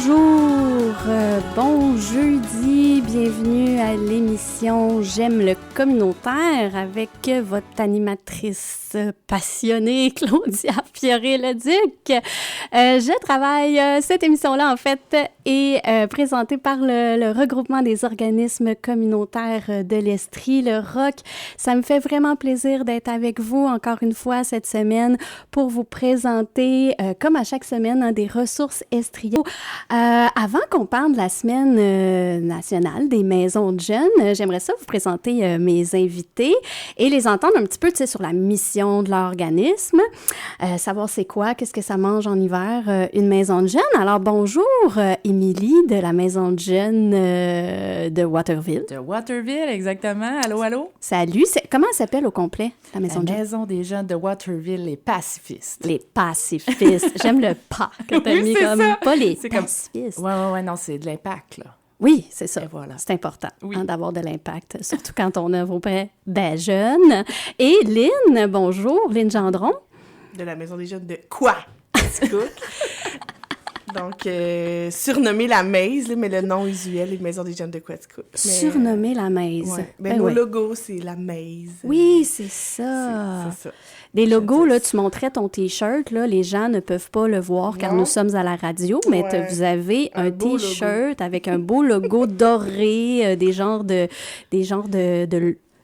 Bonjour, bon jeudi, bienvenue à l'émission J'aime le communautaire avec votre animatrice passionnée Claudia Fioré-Leduc. Je travaille cette émission-là en fait est présentée par le regroupement des organismes communautaires de l'Estrie, le ROC. Ça me fait vraiment plaisir d'être avec vous encore une fois cette semaine pour vous présenter, comme à chaque semaine, des ressources estriennes. Avant qu'on parle de la semaine nationale des maisons de jeunes, j'aimerais ça vous présenter mes invités et les entendre un petit peu sur la mission de l'organisme, savoir c'est quoi, qu'est-ce que ça mange en hiver, une maison de jeunes. Alors bonjour, Émilie de la maison de jeunes de Waterville. De Waterville, exactement. Allô, allô? Salut. Comment elle s'appelle au complet, la maison de jeunes? La maison des jeunes de Waterville, les pacifistes. Les pacifistes. J'aime le pas que t'as mis comme ça. Pas les c'est pacifistes. Ouais, non, c'est de l'impact, là. Oui, c'est ça. Et voilà. C'est important oui. D'avoir de l'impact, surtout quand on œuvre auprès des jeunes. Et Lynn, bonjour, Lynn Gendron. De la maison des jeunes de Quaticook. Donc, surnommée la Maze, mais le nom usuel est Maison des jeunes de Quaticook. Surnommée la Maze. Ouais. Ben, mon logo, c'est la Maze. Oui, c'est ça. C'est ça. Des logos, là, tu montrais ton T-shirt, là, les gens ne peuvent pas le voir car nous sommes à la radio, mais vous avez un T-shirt avec un beau logo doré, des genres de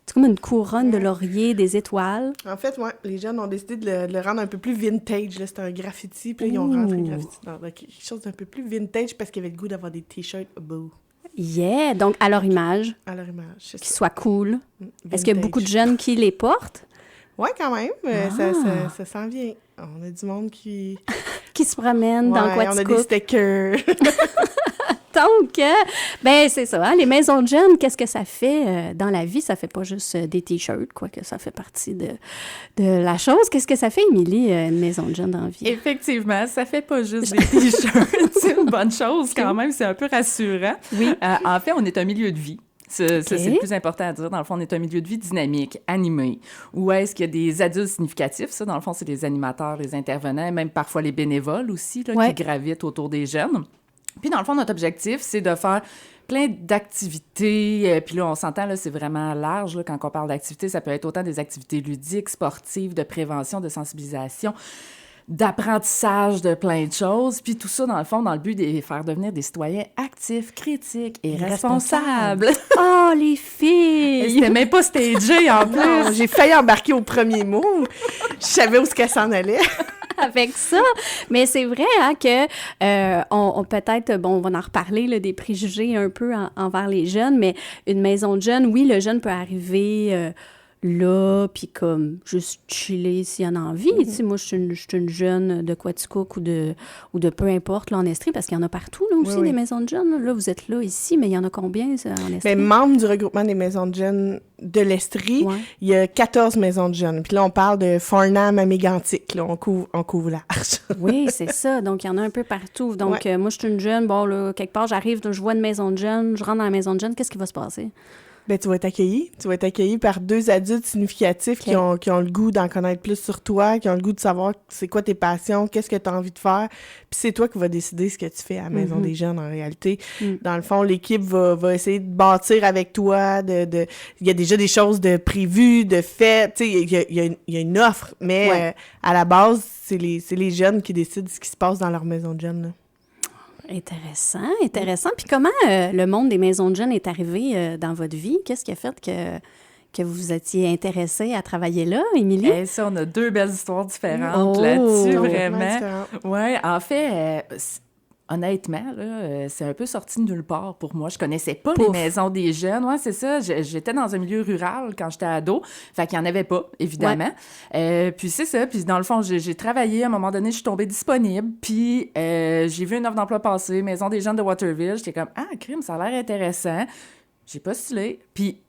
c'est comme une couronne de laurier, des étoiles. En fait, les jeunes ont décidé de le rendre un peu plus vintage. Là. C'était un graffiti, puis là, ils ont rentré le graffiti dans quelque chose d'un peu plus vintage parce qu'ils avaient le goût d'avoir des T-shirts beaux. Yeah! Donc, à leur image. À leur image, c'est Qui ça. soit cool. Vintage. Est-ce qu'il y a beaucoup de jeunes qui les portent? Oui, quand même. Ça s'en vient. On a du monde qui... qui se promène dans Quaticook. On a des stickers. Donc, ben c'est ça, hein? Les maisons de jeunes, qu'est-ce que ça fait dans la vie? Ça fait pas juste des T-shirts, quoique ça fait partie de la chose. Qu'est-ce que ça fait, Émilie, une maison de jeunes dans la vie? Effectivement, ça fait pas juste des T-shirts. C'est une bonne chose quand même, c'est un peu rassurant. Oui. En fait, on est un milieu de vie. Ça, c'est le plus important à dire. Dans le fond, on est un milieu de vie dynamique, animé, où est-ce qu'il y a des adultes significatifs. Ça, dans le fond, c'est les animateurs, les intervenants, même parfois les bénévoles aussi, là, qui gravitent autour des jeunes. Puis, dans le fond, notre objectif, c'est de faire plein d'activités. Puis là, on s'entend, là, c'est vraiment large. Là, quand on parle d'activités, ça peut être autant des activités ludiques, sportives, de prévention, de sensibilisation, d'apprentissage de plein de choses. Puis tout ça, dans le fond, dans le but de les faire devenir des citoyens actifs, critiques et responsables. Oh, les filles! C'était même pas stagé, en plus. Non, j'ai failli embarquer au premier mot. Je savais où ce qu'elle s'en allait. Avec ça, mais c'est vrai hein, que on peut-être, on va en reparler là, des préjugés un peu envers les jeunes, mais une maison de jeunes, oui, le jeune peut arriver là, puis comme juste chiller s'il y en a envie. Tu sais, moi, je suis une jeune de Quaticook ou de peu importe là, en Estrie, parce qu'il y en a partout là, aussi des maisons de jeunes. Là, vous êtes là ici, mais il y en a combien en Estrie? Bien, membre du regroupement des maisons de jeunes de l'Estrie, il y a 14 maisons de jeunes. Puis là, on parle de Farnham à Mégantic. Là, on couvre large. Oui, c'est ça. Donc, il y en a un peu partout. Donc, moi, je suis une jeune. Bon, là, quelque part, j'arrive, je vois une maison de jeunes, je rentre dans la maison de jeunes. Qu'est-ce qui va se passer? Bien, tu vas être accueilli. Tu vas être accueilli par deux adultes significatifs qui ont le goût d'en connaître plus sur toi, qui ont le goût de savoir c'est quoi tes passions, qu'est-ce que tu as envie de faire. Puis c'est toi qui vas décider ce que tu fais à la Maison des jeunes, en réalité. Dans le fond, l'équipe va essayer de bâtir avec toi. Il y a déjà des choses de prévues, de faites. Tu sais, il y a une offre, mais à la base, c'est les jeunes qui décident ce qui se passe dans leur maison de jeunes, là. Intéressant. Puis comment le monde des maisons de jeunes est arrivé dans votre vie? Qu'est-ce qui a fait que vous vous étiez intéressée à travailler là, Émilie? Ça, on a deux belles histoires différentes là-dessus, vraiment. Oui, en fait, honnêtement, là, c'est un peu sorti de nulle part pour moi. Je connaissais pas les maisons des jeunes. Ouais, c'est ça. J'étais dans un milieu rural quand j'étais ado. Fait qu'il y en avait pas, évidemment. Puis c'est ça. Puis dans le fond, j'ai travaillé. À un moment donné, je suis tombée disponible. Puis j'ai vu une offre d'emploi passer, Maison des jeunes de Waterville. J'étais comme, crime, ça a l'air intéressant. J'ai postulé. Puis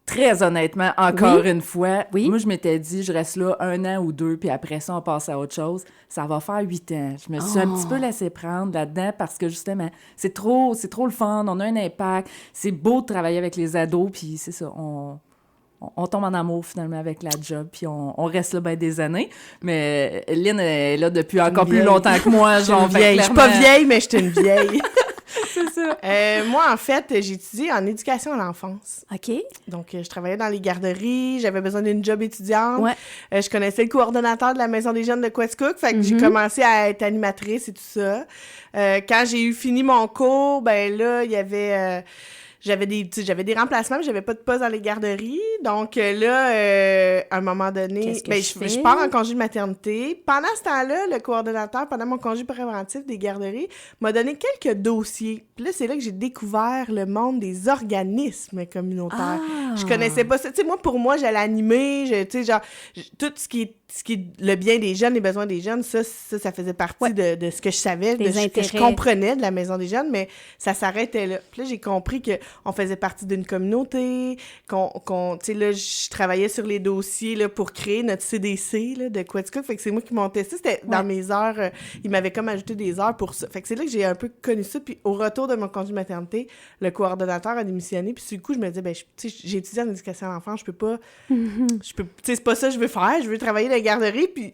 très honnêtement, encore une fois, moi, je m'étais dit, je reste là 1 an ou 2, puis après ça, on passe à autre chose. Ça va faire 8 ans. Je me suis un petit peu laissée prendre là-dedans parce que, justement, c'est trop le fun, on a un impact. C'est beau de travailler avec les ados, puis c'est ça, on tombe en amour finalement avec la job, puis on reste là des années. Mais Lynn est là depuis encore plus longtemps que moi. Genre, vieille. Je suis pas vieille, mais je suis une vieille. C'est ça. Moi, en fait, j'ai étudié en éducation à l'enfance. OK. Donc, je travaillais dans les garderies, j'avais besoin d'une job étudiante. Ouais. Je connaissais le coordonnateur de la Maison des jeunes de Quaticook, fait que j'ai commencé à être animatrice et tout ça. Quand j'ai eu fini mon cours, ben là, il y avait... j'avais des remplacements, mais j'avais pas de poste dans les garderies. Donc là, à un moment donné, je pars en congé de maternité. Pendant ce temps-là, le coordonnateur, pendant mon congé préventif des garderies, m'a donné quelques dossiers. Puis là, c'est là que j'ai découvert le monde des organismes communautaires. Ah. Je connaissais pas ça. Tu sais, pour moi, j'allais animer, tu sais, genre, tout ce qui est le bien des jeunes, les besoins des jeunes, ça faisait partie de ce que je savais, de ce que je comprenais de la Maison des jeunes, mais ça s'arrêtait là. Puis là, j'ai compris qu'on faisait partie d'une communauté, tu sais, là, je travaillais sur les dossiers, là, pour créer notre CDC, là, de Quaticook. Fait que c'est moi qui montais ça. C'était dans mes heures, il m'avait comme ajouté des heures pour ça. Fait que c'est là que j'ai un peu connu ça. Puis au retour de mon congé de maternité, le coordonnateur a démissionné. Puis sur le coup, je me disais, tu sais, j'ai étudié en éducation à l'enfant, tu sais, c'est pas ça que je veux faire. Je veux travailler dans la garderie. Puis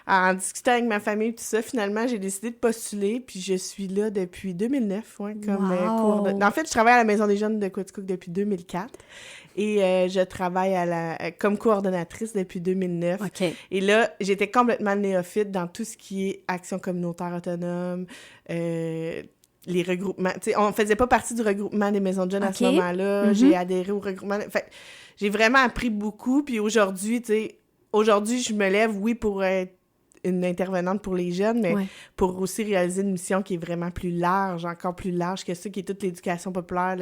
en discutant avec ma famille, tout ça, finalement, j'ai décidé de postuler. Puis je suis là depuis 2009, comme En fait, je travaille à la Maison des jeunes de Quaticook depuis 2004. Et je travaille comme coordonnatrice depuis 2009. Okay. Et là, j'étais complètement néophyte dans tout ce qui est action communautaire autonome, les regroupements. Tu sais, on faisait pas partie du regroupement des maisons de jeunes à ce moment-là. J'ai adhéré au regroupement. Fait, j'ai vraiment appris beaucoup. Puis aujourd'hui, tu sais, je me lève, oui, pour être une intervenante pour les jeunes, mais pour aussi réaliser une mission qui est vraiment plus large, encore plus large que ça, qui est toute l'éducation populaire,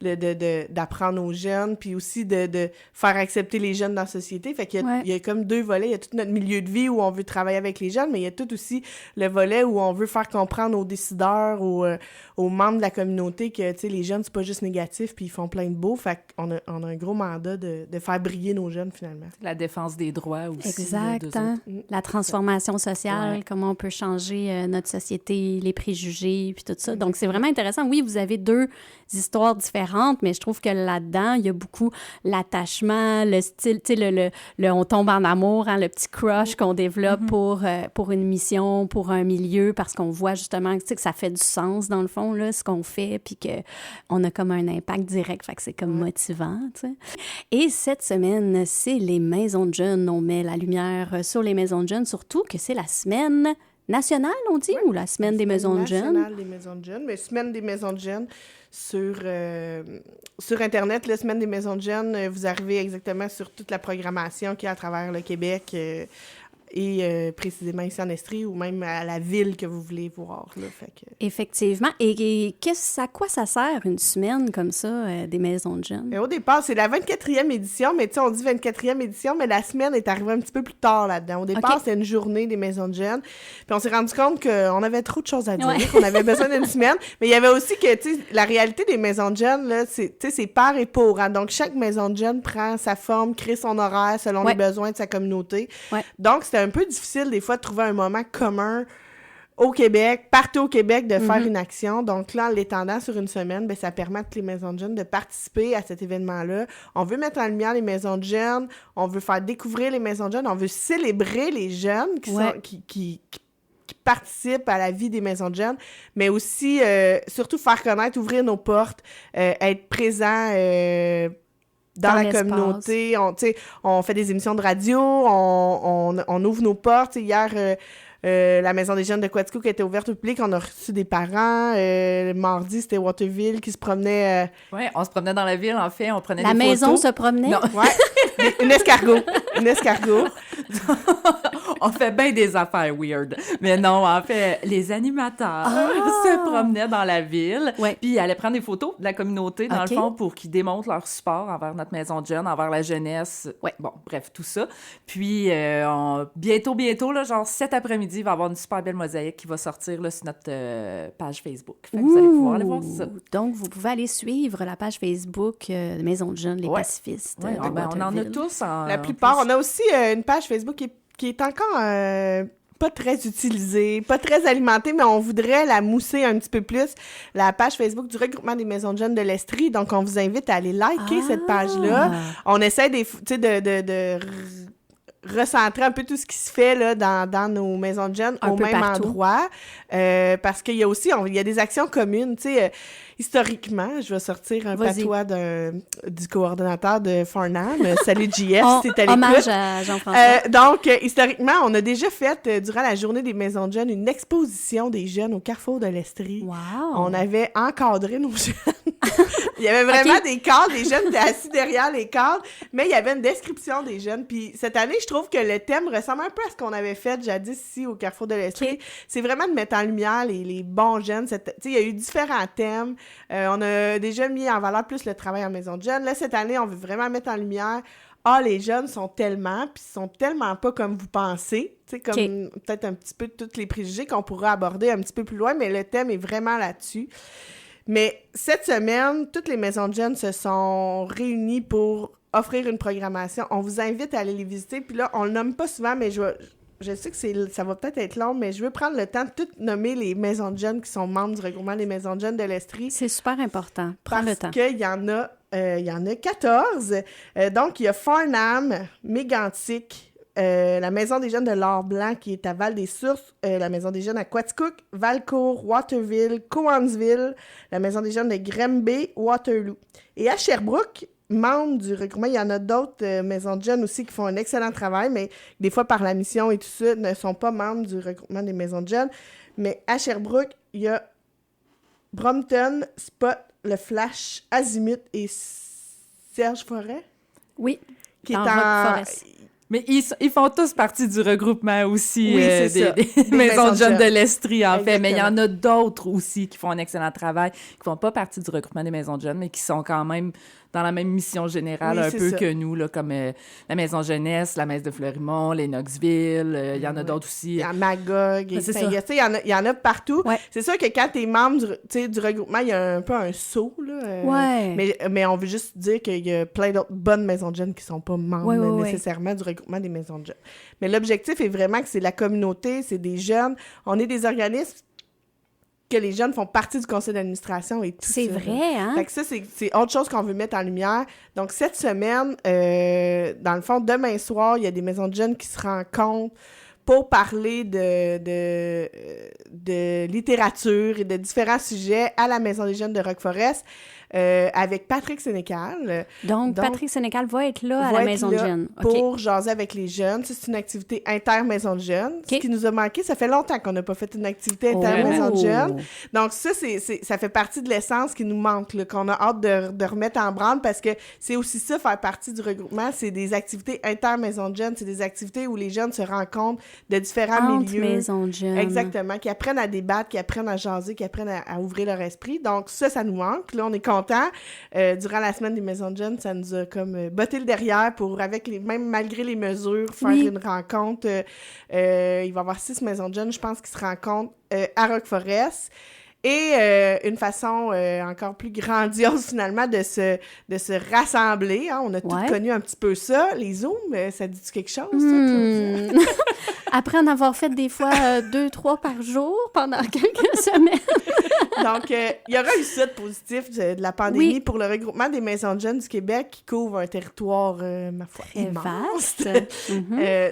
d'apprendre aux jeunes, puis aussi de faire accepter les jeunes dans la société. Fait qu'il y a comme deux volets. Il y a tout notre milieu de vie où on veut travailler avec les jeunes, mais il y a tout aussi le volet où on veut faire comprendre aux décideurs, aux membres de la communauté que, tu sais, les jeunes, c'est pas juste négatif, puis ils font plein de beau. Fait qu'on a un gros mandat de faire briller nos jeunes, finalement. La défense des droits aussi. Exact. La transformation sociale, comment on peut changer notre société, les préjugés, puis tout ça. Donc, c'est vraiment intéressant. Oui, vous avez deux histoires différentes, mais je trouve que là-dedans, il y a beaucoup l'attachement, le style, tu sais, le on tombe en amour, le petit crush qu'on développe pour une mission, pour un milieu, parce qu'on voit justement, tu sais, que ça fait du sens, dans le fond, là, ce qu'on fait, puis qu'on a comme un impact direct, fait que c'est comme motivant, tu sais. Et cette semaine, c'est les maisons de jeunes. On met la lumière sur les maisons de jeunes, surtout que c'est la semaine nationale, on dit, ou la semaine des maisons de jeunes? Nationale des maisons de jeunes, mais semaine des maisons de jeunes sur Internet, la semaine des maisons de jeunes, vous arrivez exactement sur toute la programmation qu'il y a à travers le Québec et précisément ici en Estrie ou même à la ville que vous voulez voir. Là, fait que... Effectivement. Et à quoi ça sert une semaine comme ça des maisons de jeunes? Au départ, c'est la 24e édition, mais tu sais, on dit 24e édition, mais la semaine est arrivée un petit peu plus tard là-dedans. Au départ, c'était une journée des maisons de jeunes. Puis on s'est rendu compte qu'on avait trop de choses à dire, qu'on avait besoin d'une semaine. Mais il y avait aussi que, tu sais, la réalité des maisons de jeunes, là, c'est par et pour. Hein? Donc, chaque maison de jeunes prend sa forme, crée son horaire selon les besoins de sa communauté. Donc, c'était un peu difficile des fois de trouver un moment commun au Québec, partout au Québec, de faire une action. Donc là, en l'étendant sur une semaine, bien, ça permet à toutes les maisons de jeunes de participer à cet événement-là. On veut mettre en lumière les maisons de jeunes, on veut faire découvrir les maisons de jeunes, on veut célébrer les jeunes qui participent à la vie des maisons de jeunes, mais aussi, surtout, faire connaître, ouvrir nos portes, être présent... dans la communauté, on fait des émissions de radio, on ouvre nos portes. Hier, la Maison des jeunes de Quaticook était ouverte au public, on a reçu des parents. Mardi, c'était Waterville qui se promenait... Oui, on se promenait dans la ville, en fait, on prenait des photos. La maison se promenait? Non. Ouais, une escargot. Une escargot. On fait bien des affaires weird. Mais non, en fait, les animateurs se promenaient dans la ville, puis ils allaient prendre des photos de la communauté, dans le fond, pour qu'ils démontrent leur support envers notre maison de jeunes, envers la jeunesse. Bon, bref, tout ça. Puis, bientôt, là, genre cet après-midi, il va y avoir une super belle mosaïque qui va sortir là, sur notre page Facebook. Fait que vous allez pouvoir aller voir ça. Donc, vous pouvez aller suivre la page Facebook de Maison de jeunes, les pacifistes. On en a tous. La plupart. On a aussi une page Facebook qui est encore pas très utilisée, pas très alimentée, mais on voudrait la mousser un petit peu plus. La page Facebook du regroupement des maisons de jeunes de l'Estrie. Donc, on vous invite à aller liker cette page-là. On essaie de recentrer un peu tout ce qui se fait là, dans nos maisons de jeunes au même endroit. Parce qu'il y a aussi il y a des actions communes. Tu sais, historiquement, je vais sortir un patois du coordonnateur de Farnham. Salut JF, si t'es à l'écoute. Hommage à Jean-François. Donc, historiquement, on a déjà fait, durant la journée des maisons de jeunes, une exposition des jeunes au Carrefour de l'Estrie. Wow! On avait encadré nos jeunes. Il y avait vraiment des cadres, les jeunes étaient assis derrière les cadres, mais il y avait une description des jeunes. Puis cette année, je trouve que le thème ressemble un peu à ce qu'on avait fait jadis ici au Carrefour de l'Estrie. C'est vraiment de mettre en lumière les bons jeunes. Il y a eu différents thèmes. On a déjà mis en valeur plus le travail en maison de jeunes. Là, cette année, on veut vraiment mettre en lumière les jeunes sont tellement, puis sont tellement pas comme vous pensez. Tu sais, comme peut-être un petit peu tous les préjugés qu'on pourra aborder un petit peu plus loin, mais le thème est vraiment là-dessus. Mais cette semaine, toutes les maisons de jeunes se sont réunies pour offrir une programmation. On vous invite à aller les visiter. Puis là, on le nomme pas souvent, mais je sais que ça va peut-être être long, mais je veux prendre le temps de tout nommer les maisons de jeunes qui sont membres du regroupement des maisons de jeunes de l'Estrie. C'est super important. Prends le temps. Parce qu'il y en a 14. Donc, il y a Farnham, Mégantic, la Maison des jeunes de l'Or-Blanc qui est à Val-des-Sources, la Maison des jeunes à Quaticook, Valcourt, Waterville, Cowansville, la Maison des jeunes de Granby, Waterloo. Et à Sherbrooke, membres du regroupement, il y en a d'autres maisons de jeunes aussi qui font un excellent travail, mais des fois par la mission et tout ça, ne sont pas membres du regroupement des maisons de jeunes. Mais à Sherbrooke, il y a Brompton, Spot, Le Flash, Azimut et Serge Forêt. Oui, qui est dans en... Forest. Mais ils font tous partie du regroupement aussi des maisons de jeunes de l'Estrie, en Exactement. fait. Mais il y en a d'autres aussi qui font un excellent travail, qui font pas partie du regroupement des maisons de jeunes, mais qui sont quand même dans la même mission générale un peu que nous, là, comme la Maison Jeunesse, la Messe de Fleurimont, les Knoxville, il y en a d'autres aussi. Il y a Magog, C'est ça. il y en a partout. Ouais. C'est sûr que quand t'es membre du regroupement, il y a un peu un saut, là. Mais on veut juste dire qu'il y a plein d'autres bonnes maisons de jeunes qui sont pas membres nécessairement du regroupement des maisons de jeunes. Mais l'objectif est vraiment que c'est la communauté, c'est des jeunes. On est des organismes que les jeunes font partie du conseil d'administration et tout ça. C'est vrai, hein? Fait que ça, c'est autre chose qu'on veut mettre en lumière. Donc, cette semaine, dans le fond, demain soir, il y a des maisons de jeunes qui se rencontrent pour parler de littérature et de différents sujets à la Maison des jeunes de Roqueforest avec Patrick Sénécal. Donc, Patrick Sénécal va être là à la Maison de jeunes. Pour jaser avec les jeunes. Ça, c'est une activité inter-maison de jeunes. Ce qui nous a manqué, ça fait longtemps qu'on n'a pas fait une activité inter-maison de jeunes. Donc, ça, ça fait partie de l'essence qui nous manque, là, qu'on a hâte de remettre en branle parce que c'est aussi ça, faire partie du regroupement. C'est des activités inter-maison de jeunes. C'est des activités où les jeunes se rencontrent de différents milieux. Maisons de jeunes. Exactement. Qui apprennent à débattre, qui apprennent à jaser, qui apprennent à ouvrir leur esprit. Donc, ça nous manque. Là, on est content. Durant la semaine des maisons de jeunes, ça nous a comme botté le derrière pour, même malgré les mesures, faire une rencontre. Il va y avoir 6 maisons de jeunes, je pense, qui se rencontrent à Roqueforest. Et une façon encore plus grandiose, finalement, de se rassembler. Hein? On a tous connu un petit peu ça. Les Zooms, ça dit-tu quelque chose, ça, Claudia? Après en avoir fait des fois 2-3 par jour pendant quelques semaines. Donc, il y aura eu ça de positif de la pandémie pour le regroupement des maisons de jeunes du Québec qui couvre un territoire, ma foi, vaste.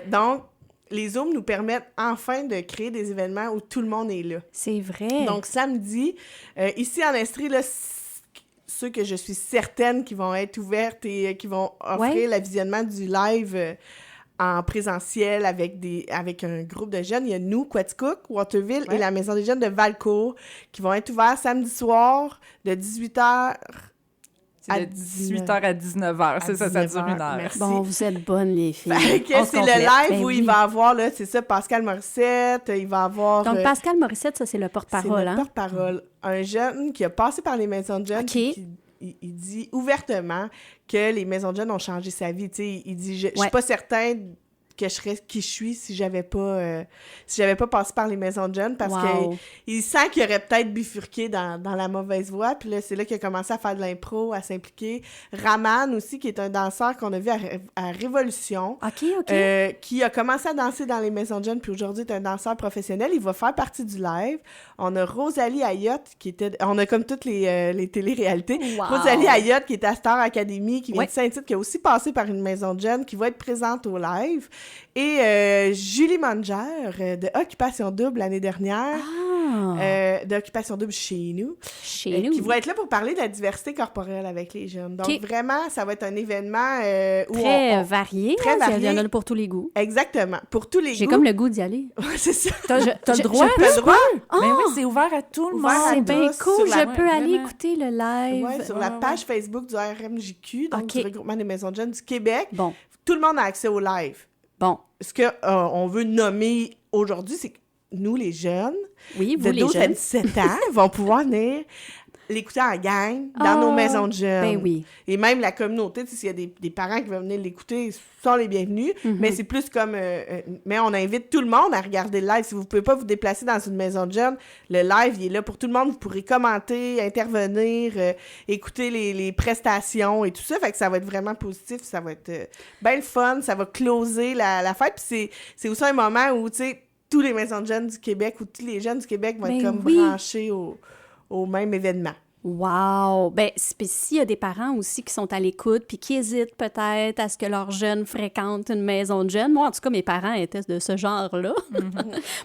Donc, les Zooms nous permettent enfin de créer des événements où tout le monde est là. C'est vrai. Donc, samedi, ici en Estrie, là, ceux que je suis certaine qui vont être ouvertes et qui vont offrir le visionnement du live en présentiel avec un groupe de jeunes. Il y a nous, Quaticook, Waterville et la Maison des jeunes de Valcourt qui vont être ouverts samedi soir de 18h de 18h à 19h. C'est ça, ça dure 1 heure. Merci. Bon, vous êtes bonnes, les filles. C'est le live où il va avoir, là, c'est ça, Pascal Morissette, il va avoir... Donc, Pascal Morissette, ça, c'est le porte-parole, c'est le porte-parole. Un jeune qui a passé par les maisons de jeunes, il dit ouvertement que les maisons de jeunes ont changé sa vie. Tu sais, il dit, je suis pas certain que je serais qui je suis si j'avais pas passé par les maisons de jeunes, parce qu'il sent qu'il aurait peut-être bifurqué dans la mauvaise voie, puis là, c'est là qu'il a commencé à faire de l'impro, à s'impliquer. Raman aussi, qui est un danseur qu'on a vu à Révolution, qui a commencé à danser dans les maisons de jeunes, puis aujourd'hui est un danseur professionnel. Il va faire partie du live. On a Rosalie Ayotte, on a comme toutes les télé-réalités. Rosalie Ayotte, qui est à Star Academy, qui vient de Saint-Tite, qui a aussi passé par une maison de jeunes, qui va être présente au live. Et Julie Manger, de Occupation Double l'année dernière, d'Occupation Double chez nous, qui va être là pour parler de la diversité corporelle avec les jeunes. Donc vraiment, ça va être un événement très varié. Très varié. Il y en a pour tous les goûts. Exactement, pour tous les goûts. J'ai comme le goût d'y aller. C'est ça. T'as le droit? T'as le droit? Mais oui, c'est ouvert à tout le monde. C'est bien cool. Je peux aller écouter le live. Oui, sur la page Facebook du RMJQ, donc du Regroupement des maisons de jeunes du Québec. Bon. Tout le monde a accès au live. Bon. Ce qu'on veut nommer aujourd'hui, c'est que nous, les jeunes, de 12 à 17 ans, vont pouvoir venir l'écouter en gang dans nos maisons de jeunes. Ben oui. Et même la communauté, s'il y a des parents qui veulent venir l'écouter, sont les bienvenus. Mais c'est plus comme... mais on invite tout le monde à regarder le live. Si vous ne pouvez pas vous déplacer dans une maison de jeunes, le live, il est là pour tout le monde. Vous pourrez commenter, intervenir, écouter les prestations et tout ça. Fait que ça va être vraiment positif. Ça va être bien le fun. Ça va closer la fête. Puis c'est aussi un moment où, tu sais, tous les maisons de jeunes du Québec ou tous les jeunes du Québec vont être comme branchés au même événement. Wow! Ben, s'il y a des parents aussi qui sont à l'écoute puis qui hésitent peut-être à ce que leurs jeunes fréquentent une maison de jeunes. Moi, en tout cas, mes parents étaient de ce genre-là.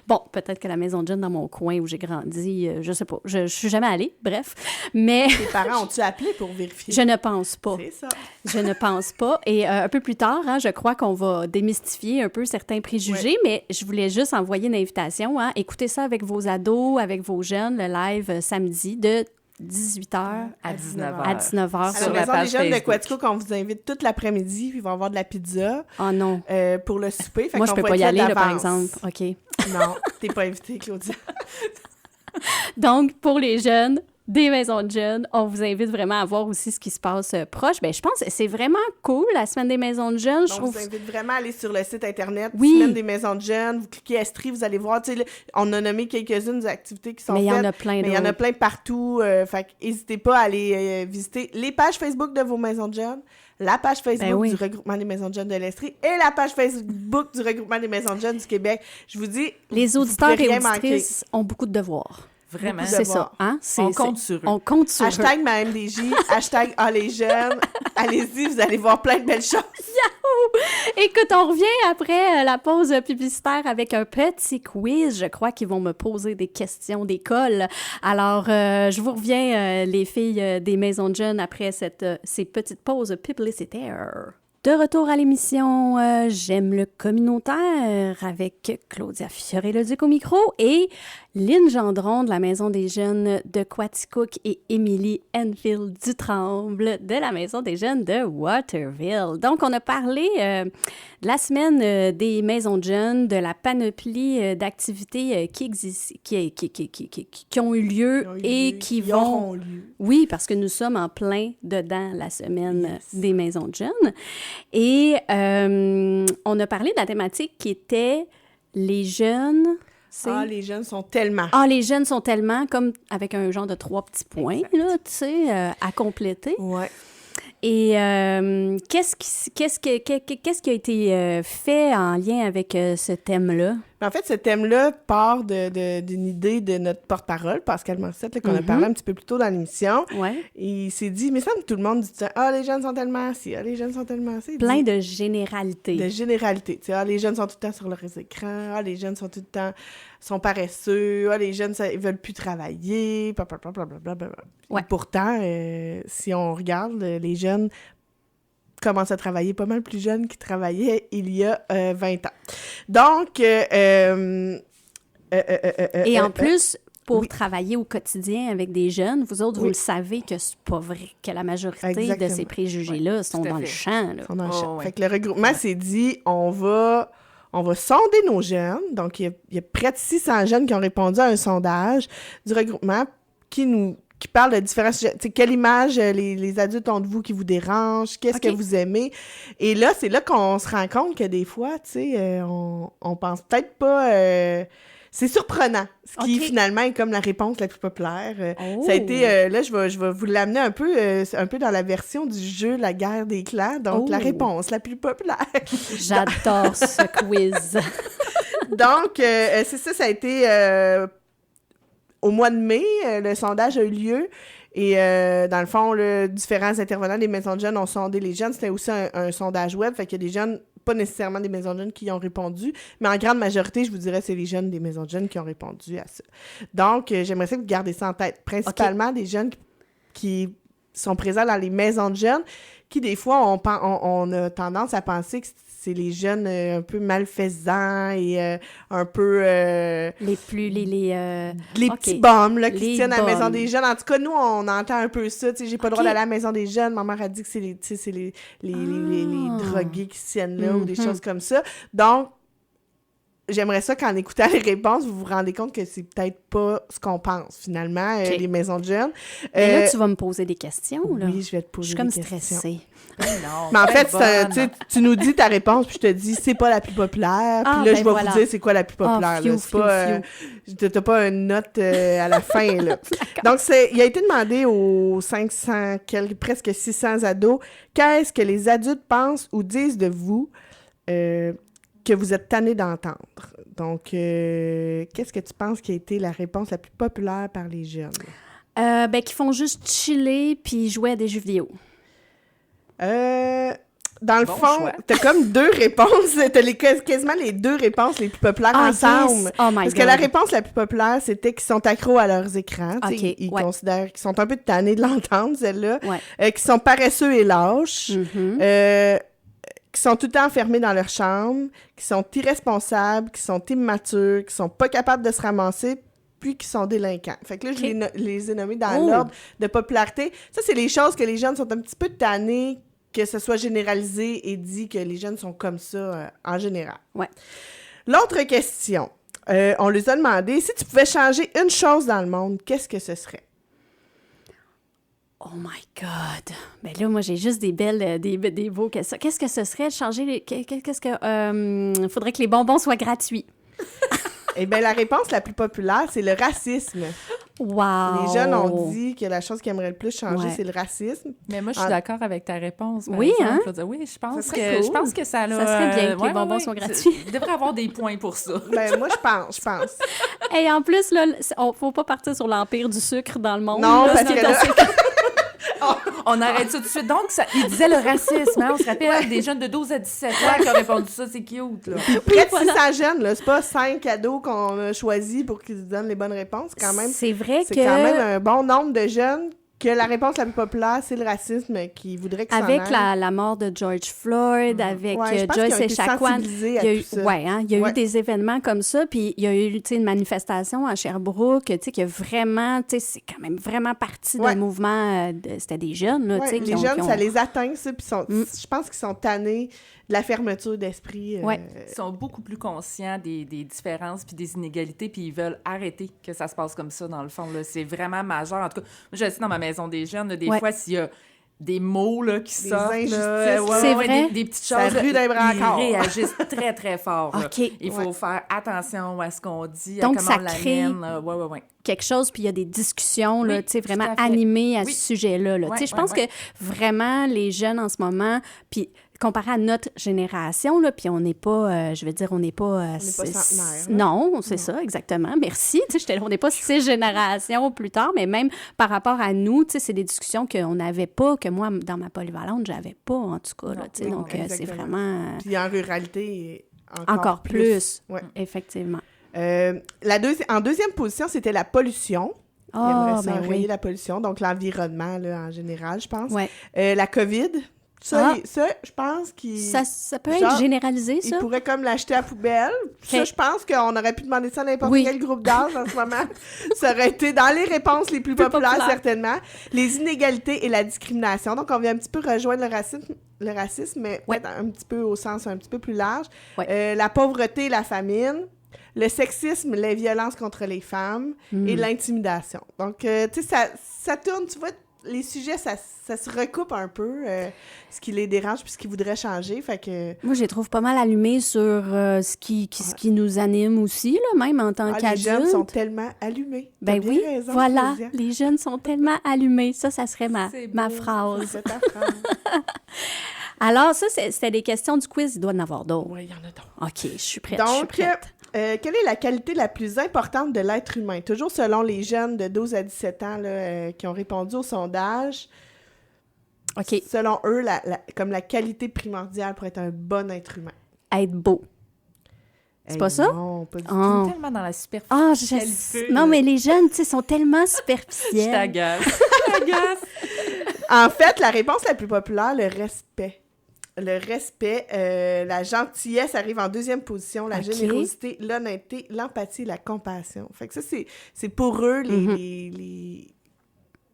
Bon, peut-être que la maison de jeunes dans mon coin où j'ai grandi, je sais pas, je suis jamais allée, bref. Mais... Tes parents ont-tu appelé pour vérifier? Je ne pense pas. C'est ça. Je ne pense pas. Et un peu plus tard, je crois qu'on va démystifier un peu certains préjugés, mais je voulais juste envoyer une invitation. Écoutez ça avec vos ados, avec vos jeunes, le live samedi de 18h à 19h. À 19h sur la page Facebook. Les jeunes de Quatico, qu'on vous invite toute l'après-midi, puis ils vont avoir de la pizza. Oh non. Pour le souper. Fait moi, je peux pas y aller, là, par exemple. OK. Non, t'es pas invitée, Claudia. Donc, pour les jeunes des maisons de jeunes, on vous invite vraiment à voir aussi ce qui se passe proche. Bien, je pense que c'est vraiment cool, la Semaine des maisons de jeunes. On vous invite vraiment à aller sur le site Internet, Semaine des maisons de jeunes. Vous cliquez Estrie, vous allez voir. On a nommé quelques-unes des activités qui sont faites. Mais il y en a plein d'autres. Mais il y en a plein partout. Fait n'hésitez pas à aller visiter les pages Facebook de vos maisons de jeunes, la page Facebook du Regroupement des maisons de jeunes de l'Estrie et la page Facebook du Regroupement des maisons de jeunes du Québec. Je vous dis, les auditeurs et auditrices ont beaucoup de devoirs. Vraiment. C'est ça. Hein? On compte sur eux. On compte sur #, ma MDJ, #, les jeunes. Allez-y, vous allez voir plein de belles choses. Yahoo! Écoute, on revient après la pause publicitaire avec un petit quiz. Je crois qu'ils vont me poser des questions d'école. Alors, je vous reviens, les filles des maisons de jeunes, après ces petites pauses publicitaires. De retour à l'émission J'aime le communautaire avec Claudia Fioré-Leduc au micro et Lynn Gendron de la Maison des jeunes de Quaticook et Émilie Enfield Dutremble de la Maison des jeunes de Waterville. Donc, on a parlé de la semaine des maisons de jeunes, de la panoplie d'activités qui existent, qui ont eu lieu et qui vont... Oui, parce que nous sommes en plein dedans la semaine des maisons de jeunes. Et on a parlé de la thématique qui était les jeunes... les jeunes sont tellement... les jeunes sont tellement, comme avec un genre de 3 petits points, là, tu sais, à compléter. Ouais. Et qu'est-ce qui a été fait en lien avec ce thème-là? En fait, ce thème-là part d'une idée de notre porte-parole, Pascal Morissette, qu'on a parlé un petit peu plus tôt dans l'émission. Ouais. Et il s'est dit, mais ça, tout le monde dit « Ah, les jeunes sont tellement assis, les jeunes sont tellement assis. » Plein de généralités. De généralités. Tu sais, les jeunes sont tout le temps sur leurs écrans, les jeunes sont tout le temps sont paresseux, les jeunes, ils veulent plus travailler, blablabla. Ouais. Et pourtant, si on regarde, les jeunes commencent à travailler pas mal plus jeunes qu'ils travaillaient il y a 20 ans. Donc... et en plus... Pour travailler au quotidien avec des jeunes, vous autres, vous le savez que c'est pas vrai, que la majorité de ces préjugés-là sont dans le champ. Là. Sont dans le champ. Fait que le regroupement s'est dit, on va sonder nos jeunes. Donc, il y a près de 600 jeunes qui ont répondu à un sondage du regroupement qui qui parle de différents sujets. Tu sais, quelle image les adultes ont de vous qui vous dérange? Qu'est-ce que vous aimez? Et là, c'est là qu'on se rend compte que des fois, tu sais, on pense peut-être pas... c'est surprenant, ce qui finalement est comme la réponse la plus populaire. Ça a été... là, je vais vous l'amener un peu dans la version du jeu La guerre des clans. Donc, la réponse la plus populaire. J'adore ce quiz. Donc, c'est ça a été... au mois de mai, le sondage a eu lieu. Et dans le fond, différents intervenants des maisons de jeunes ont sondé les jeunes. C'était aussi un sondage web, fait qu'il y a des jeunes, pas nécessairement des maisons de jeunes qui y ont répondu, mais en grande majorité, je vous dirais, c'est les jeunes des maisons de jeunes qui ont répondu à ça. Donc, j'aimerais ça que vous gardez ça en tête. Principalement des jeunes qui sont présents dans les maisons de jeunes, qui des fois, on a tendance à penser que c'est les jeunes un peu malfaisants et un peu... les petits bums là, qui se tiennent à la maison des jeunes. En tout cas, nous, on entend un peu ça. J'ai pas le droit d'aller à la maison des jeunes. Ma mère a dit que c'est les drogués qui se tiennent là ou des choses comme ça. Donc, j'aimerais ça qu'en écoutant les réponses, vous vous rendez compte que c'est peut-être pas ce qu'on pense, finalement, les maisons de jeunes. Mais là, tu vas me poser des questions, là. Oui, je vais te poser des questions. Je suis comme stressée. Non, mais en fait, tu nous dis ta réponse, puis je te dis, c'est pas la plus populaire, puis là, je vais vous dire c'est quoi la plus populaire. T'as pas une note à la fin, là. Donc, il a été demandé aux 500, presque 600 ados, qu'est-ce que les adultes pensent ou disent de vous que vous êtes tannés d'entendre. Donc, qu'est-ce que tu penses qui a été la réponse la plus populaire par les jeunes? Qu'ils font juste chiller puis jouer à des jeux vidéo. Dans le fond, t'as comme deux réponses. T'as quasiment les deux réponses les plus populaires ensemble. Yes. Oh my Parce God. que la réponse la plus populaire, c'était qu'ils sont accros à leurs écrans. Ils considèrent qu'ils sont un peu tannés de l'entendre, celle-là. Qu'ils sont paresseux et lâches. Qui sont tout le temps enfermés dans leur chambre, qui sont irresponsables, qui sont immatures, qui sont pas capables de se ramasser, puis qui sont délinquants. Fait que là, je les ai nommés dans l'ordre de popularité. Ça, c'est les choses que les jeunes sont un petit peu tannés que ce soit généralisé et dit que les jeunes sont comme ça en général. Ouais. L'autre question, on les a demandé, si tu pouvais changer une chose dans le monde, qu'est-ce que ce serait? Oh my God! Ben là, moi, j'ai juste des beaux questions. Qu'est-ce que ce serait de changer... Qu'est-ce que... faudrait que les bonbons soient gratuits. Eh bien, la réponse la plus populaire, c'est le racisme. Wow! Les jeunes ont dit que la chose qu'ils aimeraient le plus changer, c'est le racisme. Mais moi, je suis d'accord avec ta réponse. Oui, hein? Oui, je pense que ça serait bien que les bonbons soient gratuits. Il devrait avoir des points pour ça. Ben, moi, je pense. Et en plus, là, faut pas partir sur l'empire du sucre dans le monde. Non, parce que là... On arrête ça tout de suite. Donc, il disait le racisme. Hein? On se rappelle des jeunes de 12 à 17 ans qui ont répondu ça. C'est cute, là. Près de 600 jeunes, là. C'est pas 5 ados qu'on a choisis pour qu'ils donnent les bonnes réponses. Quand même, c'est vrai que... C'est quand même un bon nombre de jeunes que la réponse la plus populaire, c'est le racisme qui voudrait que ça avec la mort de George Floyd, avec Joyce Echaquan, il y a eu des événements comme ça, puis il y a eu une manifestation à Sherbrooke, qui a vraiment, c'est quand même vraiment parti d'un mouvement, c'était des jeunes. Là, les jeunes, ça les atteint, ça, puis je pense qu'ils sont tannés de la fermeture d'esprit. Ils sont beaucoup plus conscients des différences puis des inégalités, puis ils veulent arrêter que ça se passe comme ça, dans le fond. Là. C'est vraiment majeur. En tout cas, moi, je sais, dans ma maison des jeunes, là, des fois, s'il y a des mots là, qui sortent, c'est vrai. Des petites choses, ils réagissent très, très fort. Okay. Il faut faire attention à ce qu'on dit, donc, à comment ça crée quelque chose, puis il y a des discussions là, vraiment animées à ce sujet-là. Là. Je pense que vraiment, les jeunes en ce moment, puis comparé à notre génération, là, puis on n'est pas, je veux dire, on n'est pas... on n'est pas centenaire. Non, c'est ça, exactement. Merci. On n'est pas 6 générations plus tard, mais même par rapport à nous, c'est des discussions qu'on n'avait pas, que moi, dans ma polyvalente, j'avais pas, en tout cas. Là, donc, c'est vraiment... Puis en ruralité, encore plus. Ouais. Effectivement. En deuxième position, c'était la pollution. Oui. La pollution, donc l'environnement là, en général, je pense. Ouais. La COVID... Ça, je pense qu'il... Ça peut être généralisé, ça? Il pourrait comme l'acheter à la poubelle. Okay. Ça, je pense qu'on aurait pu demander ça à n'importe quel groupe d'âge en ce moment. Ça aurait été dans les réponses les plus populaires, certainement. Les inégalités et la discrimination. Donc, on vient un petit peu rejoindre le racisme, mais peut-être un petit peu au sens un petit peu plus large. La pauvreté et la famine. le sexisme, les violences contre les femmes et l'intimidation. Donc, tu sais, ça tourne, tu vois, les sujets, ça se recoupe un peu, ce qui les dérange puis ce qu'ils voudraient changer, fait que... Moi, je les trouve pas mal allumés sur ce qui nous anime aussi, là, même en tant qu'adultes. Les jeunes sont tellement allumés. Ben oui, raison, voilà, Claudia. les jeunes sont tellement allumés. Ça serait ma phrase. C'est ta phrase. Alors, ça, c'était des questions du quiz. Il doit y en avoir d'autres. Oui, il y en a d'autres. OK, je suis prête, Donc, quelle est la qualité la plus importante de l'être humain? Toujours selon les jeunes de 12 à 17 ans là, qui ont répondu au sondage. OK. Selon eux, comme la qualité primordiale pour être un bon être humain. Être beau. C'est pas ça? Non, pas du tout. Oh. Tellement dans la superficialité. Non, mais les jeunes, tu sais, sont tellement superficiels. Je t'agace. En fait, la réponse la plus populaire, le respect. Le respect, la gentillesse arrive en deuxième position, la générosité, l'honnêteté, l'empathie et la compassion. Fait que ça, c'est pour eux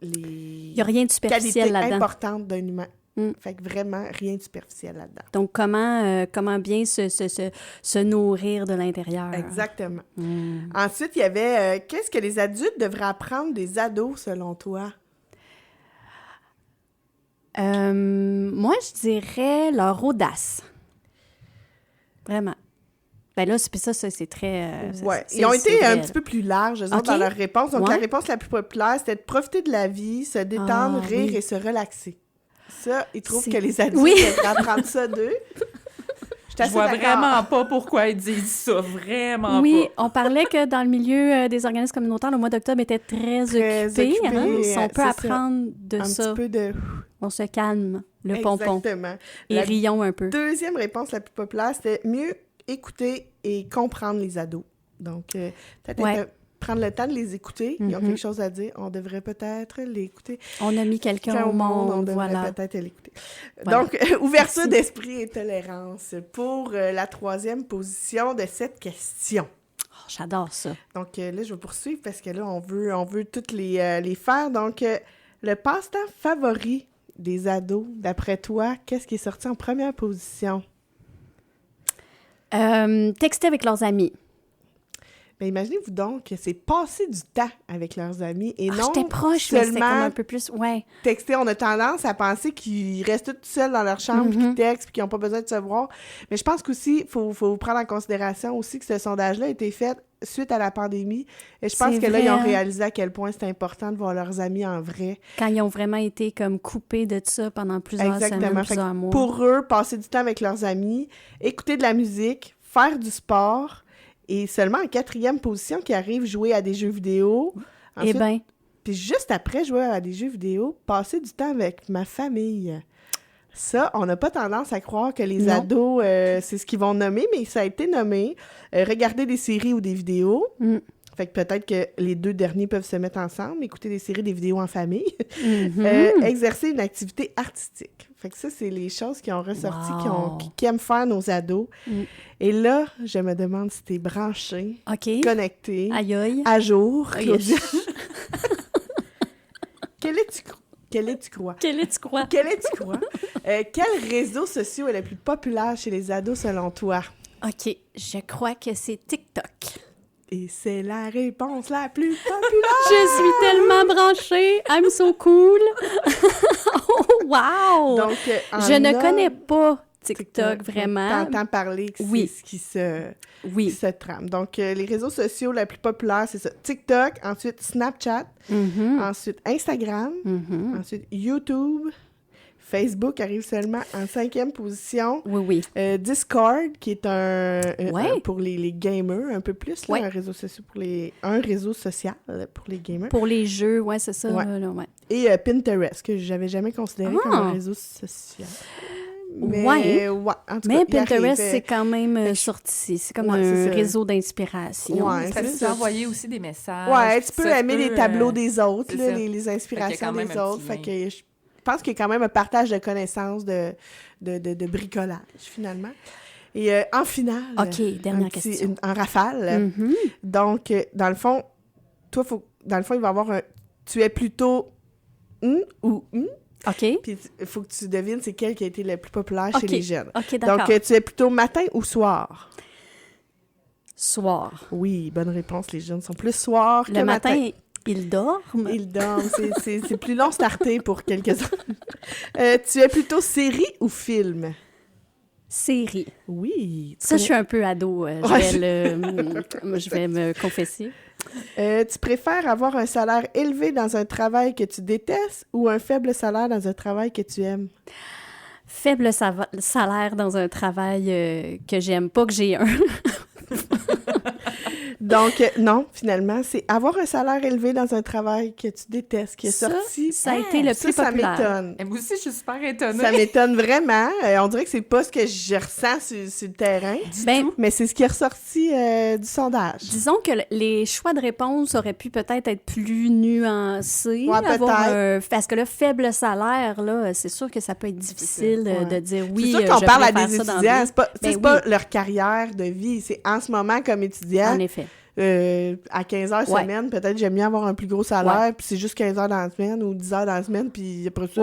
il n'y a rien de superficiel là-dedans. Importantes d'un humain. Fait que vraiment, rien de superficiel là-dedans. Donc, comment bien se nourrir de l'intérieur. Exactement. Ensuite, il y avait, qu'est-ce que les adultes devraient apprendre des ados, selon toi? Moi, je dirais leur audace. Vraiment. Ben là, c'est très... Ils ont été un petit peu plus larges, eux autres, dans leur réponse. Donc, la réponse la plus populaire, c'était de profiter de la vie, se détendre, rire et se relaxer. Ça, ils trouvent que les adultes devraient apprendre ça d'eux. Je vois vraiment pas pourquoi ils disent ça, vraiment pas. Oui, on parlait que dans le milieu des organismes communautaires, le mois d'octobre était très occupé. On peut apprendre de ça. Un petit peu de... On se calme, le pompon. Exactement. Et rions un peu. Deuxième réponse la plus populaire, c'était mieux écouter et comprendre les ados. Donc, peut-être prendre le temps de les écouter. Ils ont quelque chose à dire. On devrait peut-être l'écouter. On a mis quelqu'un au monde, on devrait peut-être l'écouter. Voilà. Donc, ouverture d'esprit et tolérance pour la troisième position de cette question. Oh, j'adore ça. Donc, là, je vais poursuivre parce que là, on veut toutes les faire. Donc, le passe-temps favori des ados, d'après toi, qu'est-ce qui est sorti en première position? Texter avec leurs amis. Bien, imaginez-vous donc que c'est passer du temps avec leurs amis et non j'étais proche, seulement mais c'était comme un peu plus... Ouais. Texter. On a tendance à penser qu'ils restent tout seuls dans leur chambre, puis qu'ils textent, puis qu'ils n'ont pas besoin de se voir. Mais je pense qu'aussi, il faut prendre en considération aussi que ce sondage-là a été fait suite à la pandémie. Et je pense que là, ils ont réalisé à quel point c'est important de voir leurs amis en vrai. Quand ils ont vraiment été comme coupés de ça pendant plusieurs semaines, plusieurs mois. Pour eux, passer du temps avec leurs amis, écouter de la musique, faire du sport... Et seulement en quatrième position qui arrive jouer à des jeux vidéo. Ensuite, puis juste après jouer à des jeux vidéo, passer du temps avec ma famille. Ça, on n'a pas tendance à croire que les ados, c'est ce qu'ils vont nommer, mais ça a été nommé. Regarder des séries ou des vidéos. Fait que peut-être que les deux derniers peuvent se mettre ensemble, écouter des séries, des vidéos en famille. Exercer une activité artistique. Fait que ça, c'est les choses qui ont ressorti, qui aiment faire nos ados. Et là, je me demande si t'es branché, connecté, à jour, Claudia. Quel est-tu crois? Quels réseaux sociaux est le plus populaire chez les ados selon toi? OK, je crois que c'est TikTok. Et c'est la réponse la plus populaire! Je suis tellement branchée! I'm so cool! Oh, wow! Donc, je ne connais pas TikTok, vraiment. T'entends parler que c'est ce qui se trame. Donc, les réseaux sociaux les plus populaires, c'est ça. TikTok, ensuite Snapchat, ensuite Instagram, ensuite YouTube. Facebook arrive seulement en 5e position. Oui. Discord, qui est un pour les gamers, un peu plus, là, un réseau social pour les gamers. Pour les jeux, c'est ça. Là, Et Pinterest, que j'avais jamais considéré comme un réseau social. Mais, en tout cas, Pinterest, c'est quand même sorti. C'est comme un réseau d'inspiration. Ça peut envoyer aussi des messages. Ouais, tu peux aimer les tableaux des autres, là, les inspirations des autres. Fait que je pense qu'il y a quand même un partage de connaissances de bricolage, finalement. Et en finale... OK, dernière question. En rafale. Donc, dans le fond, toi, il va y avoir un... Tu es plutôt ou OK. Puis il faut que tu devines c'est quel qui a été le plus populaire chez les jeunes. OK, d'accord. Donc, tu es plutôt matin ou soir? Soir. Oui, bonne réponse. Les jeunes sont plus soir que Le matin, ils dorment. Ils dorment. C'est plus long starter pour quelques-uns. Tu es plutôt série ou film? Série. Oui. Ça, je suis un peu ado. Je vais me confesser. Tu préfères avoir un salaire élevé dans un travail que tu détestes ou un faible salaire dans un travail que tu aimes? Faible salaire dans un travail que j'aime, pas que j'ai un. Donc, non, finalement, c'est avoir un salaire élevé dans un travail que tu détestes, qui est sorti. Ça a été le plus populaire. Ça m'étonne. Et moi aussi, je suis super étonnée. Ça m'étonne vraiment. On dirait que c'est pas ce que je ressens sur le terrain, mais c'est ce qui est ressorti du sondage. Disons que les choix de réponse auraient pu peut-être être plus nuancés. Ouais, peut-être. Parce que le faible salaire, là, c'est sûr que ça peut être difficile de dire oui. C'est sûr qu'on parle à des étudiants. C'est pas leur carrière de vie. C'est en ce moment comme étudiant. En effet. À 15 heures semaine, peut-être j'aime mieux avoir un plus gros salaire, puis c'est juste 15 heures dans la semaine ou 10 heures dans la semaine, puis après ça,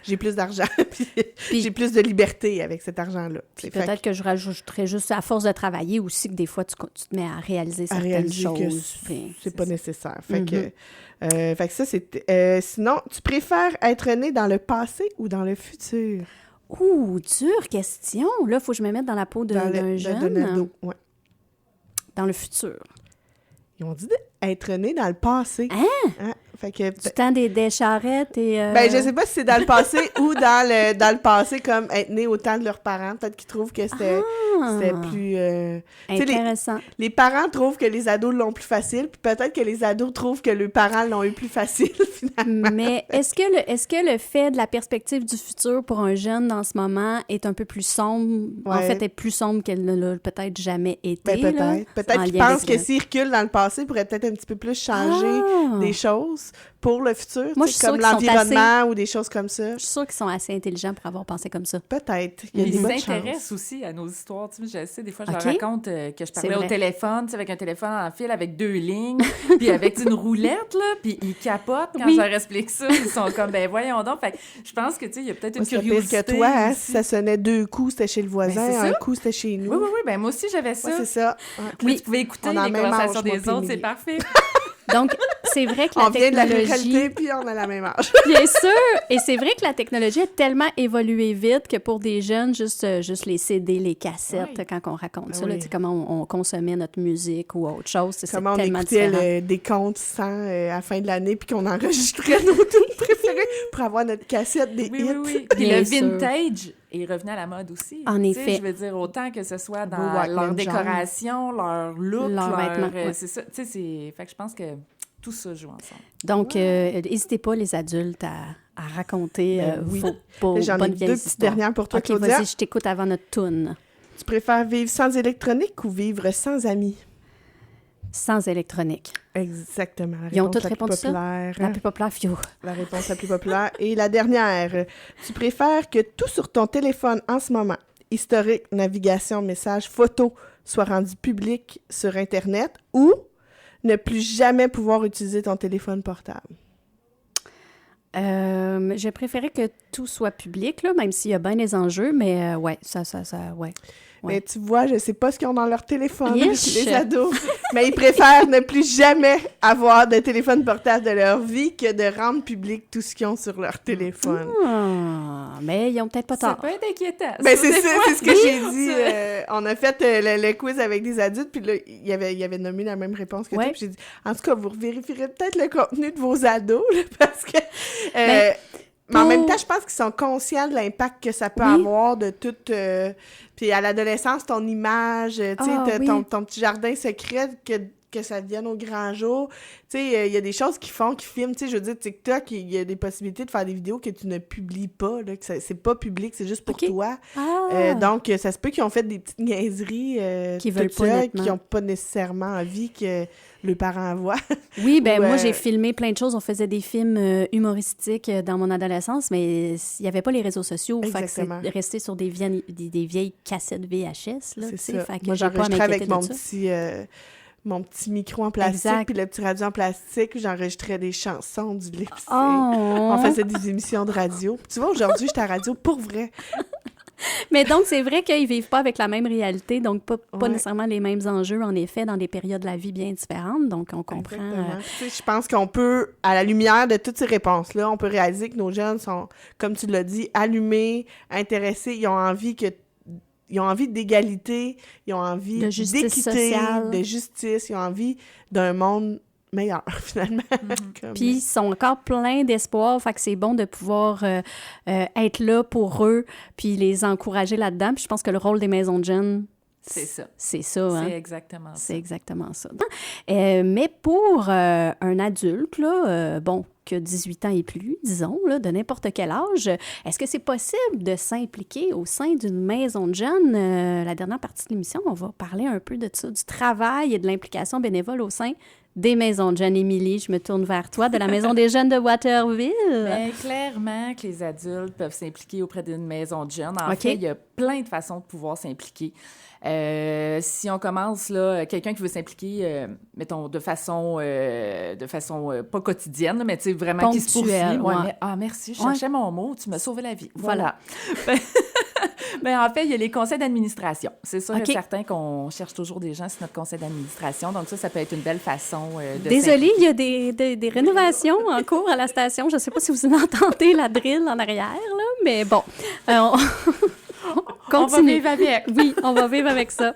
j'ai plus d'argent, puis j'ai plus de liberté avec cet argent-là. Peut-être que je rajouterais juste, à force de travailler aussi, que des fois, tu te mets à réaliser certaines choses. C'est pas nécessaire. Fait que ça, c'est... sinon, tu préfères être né dans le passé ou dans le futur? Ouh, dure question! Là, il faut que je me mette dans la peau d'un jeune. D'un ado, ouais. Dans le futur. Ils ont dit d'être né dans le passé. Hein? Fait que, du temps des charrettes et... je sais pas si c'est dans le passé ou dans le passé, comme être né au temps de leurs parents. Peut-être qu'ils trouvent que c'était plus... intéressant. Les parents trouvent que les ados l'ont plus facile, puis peut-être que les ados trouvent que leurs parents l'ont eu plus facile, finalement. Mais est-ce que le fait de la perspective du futur pour un jeune dans ce moment est un peu plus sombre? Ouais. En fait, est plus sombre qu'elle ne l'a peut-être jamais été. Peut-être qu'ils pensent que s'ils reculent dans le passé, ils pourraient peut-être un petit peu plus changer des choses pour le futur, moi, comme l'environnement ou des choses comme ça. Je suis sûre qu'ils sont assez intelligents pour avoir pensé comme ça. Peut-être. Ils s'intéressent aussi à nos histoires. Tu sais, je sais, des fois, je leur raconte que je parlais au téléphone, tu sais, avec un téléphone en fil avec 2 lignes, puis avec une roulette, là, puis ils capotent quand je leur explique ça. Ils sont comme, ben voyons donc. Fait que je pense que, tu sais, il y a peut-être une curiosité. C'est pire que toi, hein, si ça sonnait 2 coups, c'était chez le voisin, un coup, c'était chez nous. Oui, ben moi aussi, j'avais ça. Ouais, c'est ça. Oui, tu pouvais écouter les conversations des autres, c'est parfait. Donc, c'est vrai que la technologie... On vient de la ruralité, puis on a la même âge. Bien sûr! Et c'est vrai que la technologie a tellement évolué vite que pour des jeunes, juste les CD, les cassettes, quand on raconte ça, là, comment on consommait notre musique ou autre chose, c'est tellement différent. Comment on écoutait des comptes sans à la fin de l'année, puis qu'on enregistrait nos tunes préférées pour avoir notre cassette des hits. Oui. Puis le vintage est revenu à la mode aussi. En effet. Je veux dire, autant que ce soit dans leur décoration, leur look, leur vêtements. C'est ça. Tu sais, fait que je pense que tout ça joue ensemble. Donc, n'hésitez pas, les adultes, à raconter vos J'en ai bonnes 2 petites dernières pour toi, Claudia. Vas-y, je t'écoute avant notre toune. Tu préfères vivre sans électronique ou vivre sans amis? Sans électronique. Exactement. Ils ont toutes répondu ça? La plus populaire, Fio. La réponse la plus populaire. Et la dernière, tu préfères que tout sur ton téléphone en ce moment, historique, navigation, messages, photos, soit rendu public sur Internet ou ne plus jamais pouvoir utiliser ton téléphone portable? J'ai préféré que tout soit public, là, même s'il y a bien des enjeux, mais ouais. Mais tu vois, je sais pas ce qu'ils ont dans leur téléphone, les ados, mais ils préfèrent ne plus jamais avoir de téléphone portable de leur vie que de rendre public tout ce qu'ils ont sur leur téléphone. Mais ils ont peut-être pas tort. Ça peut être inquiétant. Ben c'est ça, c'est ce que j'ai dit. On a fait le quiz avec des adultes, puis là, il avait nommé la même réponse que toi, puis j'ai dit, en tout cas, vous vérifierez peut-être le contenu de vos ados, là, parce que... Mais en même temps, je pense qu'ils sont conscients de l'impact que ça peut avoir de tout... puis à l'adolescence, ton image, tu sais, ton petit jardin secret, que ça devienne au grand jour. Tu sais, il y a des choses qui filment. Tu sais, je veux dire, TikTok, il y a des possibilités de faire des vidéos que tu ne publies pas, là, que c'est pas public, c'est juste pour toi. Donc, ça se peut qu'ils ont fait des petites niaiseries qui n'ont pas nécessairement envie que les parents voient. Oui, ben moi, j'ai filmé plein de choses. On faisait des films humoristiques dans mon adolescence, mais il n'y avait pas les réseaux sociaux. Exactement. Fait que c'est resté sur des vieilles cassettes VHS. Là, c'est ça. Fait que moi, j'enregistrais avec mon petit micro en plastique, puis le petit radio en plastique, j'enregistrais des chansons, du lip-sync. On faisait des émissions de radio. Puis tu vois, aujourd'hui, j'étais à radio pour vrai. Mais donc, c'est vrai qu'ils vivent pas avec la même réalité, donc pas nécessairement les mêmes enjeux, en effet, dans des périodes de la vie bien différentes. Donc, on comprend. Je pense qu'on peut, à la lumière de toutes ces réponses-là, on peut réaliser que nos jeunes sont, comme tu l'as dit, allumés, intéressés, ils ont envie d'égalité, ils ont envie de justice d'équité, sociale, de justice, ils ont envie d'un monde meilleur, finalement. Puis ils sont encore pleins d'espoir, fait que c'est bon de pouvoir être là pour eux, puis les encourager là-dedans. Puis je pense que le rôle des maisons de jeunes, c'est ça. C'est ça, hein? C'est exactement ça. C'est exactement ça. Mais pour un adulte, là, qui a 18 ans et plus, disons, là, de n'importe quel âge, est-ce que c'est possible de s'impliquer au sein d'une maison de jeunes? La dernière partie de l'émission, on va parler un peu de ça, du travail et de l'implication bénévole au sein des maisons de jeunes. Émilie, je me tourne vers toi, de la Maison des jeunes de Waterville. Bien, clairement que les adultes peuvent s'impliquer auprès d'une maison de jeunes. En fait, il y a plein de façons de pouvoir s'impliquer. Si on commence, là, quelqu'un qui veut s'impliquer, mettons, de façon pas quotidienne, là, mais tu sais, vraiment ponctuelle, qui se poursuit. Ouais. Merci, je cherchais mon mot, tu m'as sauvé la vie. Voilà. Mais en fait, il y a les conseils d'administration. C'est sûr et certain qu'on cherche toujours des gens sur notre conseil d'administration. Donc ça peut être une belle façon de Désolée, il y a des rénovations en cours à la station. Je ne sais pas si vous entendez la drill en arrière, là, mais bon. On va vivre avec. Oui, on va vivre avec ça.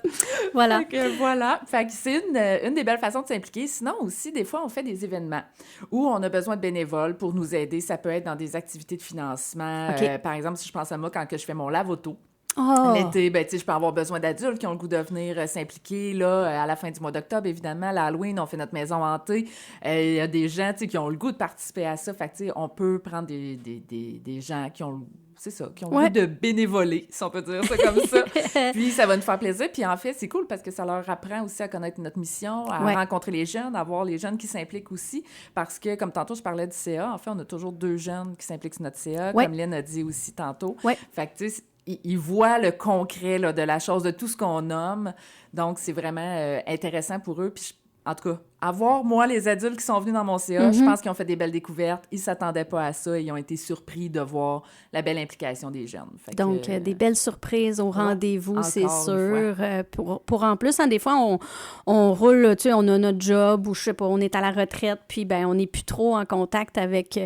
Voilà. Voilà. Fait que c'est une des belles façons de s'impliquer. Sinon aussi, des fois, on fait des événements où on a besoin de bénévoles pour nous aider. Ça peut être dans des activités de financement. Par exemple, si je pense à moi, quand je fais mon lave-auto, l'été, je peux avoir besoin d'adultes qui ont le goût de venir s'impliquer. Là, à la fin du mois d'octobre, évidemment, l'Halloween, on fait notre maison hantée. Il y a des gens qui ont le goût de participer à ça. Fait que, on peut prendre des gens qui ont le goût de bénévoler, si on peut dire ça comme ça. Puis, ça va nous faire plaisir. Puis, en fait, c'est cool parce que ça leur apprend aussi à connaître notre mission, à rencontrer les jeunes, à voir les jeunes qui s'impliquent aussi. Parce que, comme tantôt, je parlais du CA, en fait, on a toujours 2 jeunes qui s'impliquent sur notre CA, comme Lynn a dit aussi tantôt. Fait que, tu sais, ils voient le concret là, de la chose, de tout ce qu'on nomme. Donc, c'est vraiment intéressant pour eux. Puis, en tout cas, avoir, moi, les adultes qui sont venus dans mon CA, je pense qu'ils ont fait des belles découvertes. Ils ne s'attendaient pas à ça et ils ont été surpris de voir la belle implication des jeunes. Fait donc, des belles surprises au rendez-vous, c'est sûr. Pour en plus, des fois, on roule, tu sais, on a notre job ou je sais pas, on est à la retraite, puis on n'est plus trop en contact avec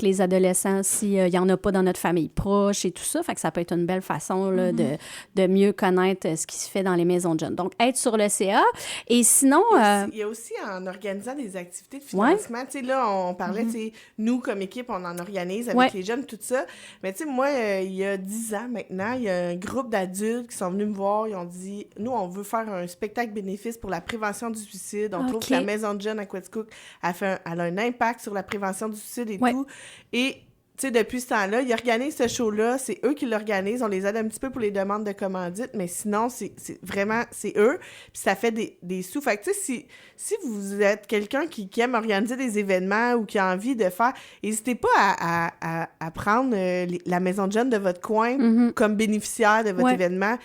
les adolescents s'il n'y en a pas dans notre famille proche et tout ça. Fait que ça peut être une belle façon là, de mieux connaître ce qui se fait dans les maisons de jeunes. Donc, être sur le CA. Et sinon... Il y a aussi en organisant des activités de financement, tu sais, là, on parlait, tu sais, nous, comme équipe, on en organise avec les jeunes, tout ça. Mais tu sais, moi, il y a 10 ans maintenant, il y a un groupe d'adultes qui sont venus me voir, ils ont dit, nous, on veut faire un spectacle bénéfice pour la prévention du suicide. On trouve que la maison de jeunes à Quaticook, elle a un impact sur la prévention du suicide et tout. Et tu sais, depuis ce temps-là, ils organisent ce show-là, c'est eux qui l'organisent, on les aide un petit peu pour les demandes de commandite, mais sinon, c'est eux, puis ça fait des sous. Fait que, tu sais, si vous êtes quelqu'un qui aime organiser des événements ou qui a envie de faire, n'hésitez pas à prendre la maison de jeunes de votre coin comme bénéficiaire de votre événement.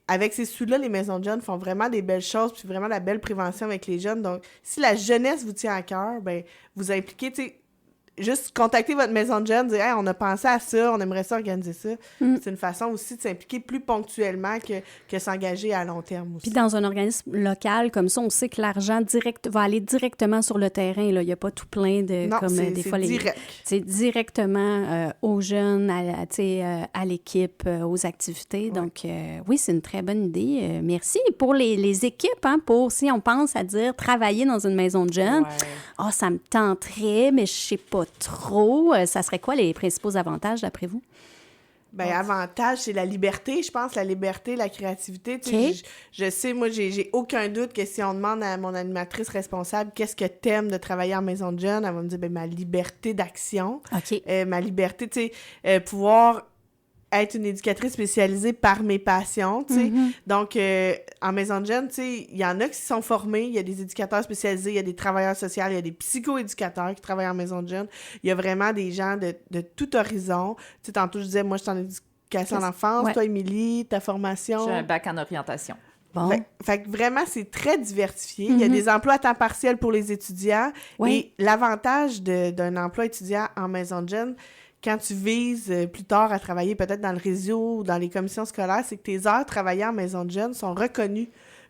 Avec ces sous-là, les maisons de jeunes font vraiment des belles choses, puis vraiment la belle prévention avec les jeunes. Donc, si la jeunesse vous tient à cœur, vous impliquez, tu sais, juste contacter votre maison de jeunes, dire « Hey, on a pensé à ça, on aimerait ça organiser ça. C'est une façon aussi de s'impliquer plus ponctuellement que s'engager à long terme aussi. Puis dans un organisme local comme ça, on sait que l'argent va aller directement sur le terrain. Là. Il n'y a pas tout plein de... Non, comme, c'est des fois, direct. C'est directement aux jeunes, à l'équipe, aux activités. Ouais. Donc, oui, c'est une très bonne idée. Merci. Pour les équipes, pour si on pense à dire travailler dans une maison de jeunes, ça me tenterait, mais je ne sais pas trop. Ça serait quoi les principaux avantages, d'après vous? Avantage, c'est la liberté, je pense, la liberté, la créativité. Je sais, moi, j'ai aucun doute que si on demande à mon animatrice responsable qu'est-ce que t'aimes de travailler en maison de jeunes, elle va me dire, ma liberté d'action, ma liberté, tu sais, pouvoir être une éducatrice spécialisée par mes passions, tu sais. Donc, en maison de jeunes, tu sais, il y en a qui sont formés, il y a des éducateurs spécialisés, il y a des travailleurs sociaux, il y a des psychoéducateurs qui travaillent en maison de jeunes. Il y a vraiment des gens de tout horizon. Tu sais, tantôt, je disais, moi, je suis en éducation en enfance. Toi, Émilie, ta formation? J'ai un bac en orientation. Bon. Fait que vraiment, c'est très diversifié. Il y a des emplois à temps partiel pour les étudiants. Et l'avantage d'un emploi étudiant en maison de jeunes, quand tu vises plus tard à travailler peut-être dans le réseau ou dans les commissions scolaires, c'est que tes heures travaillées en maison de jeunes sont reconnues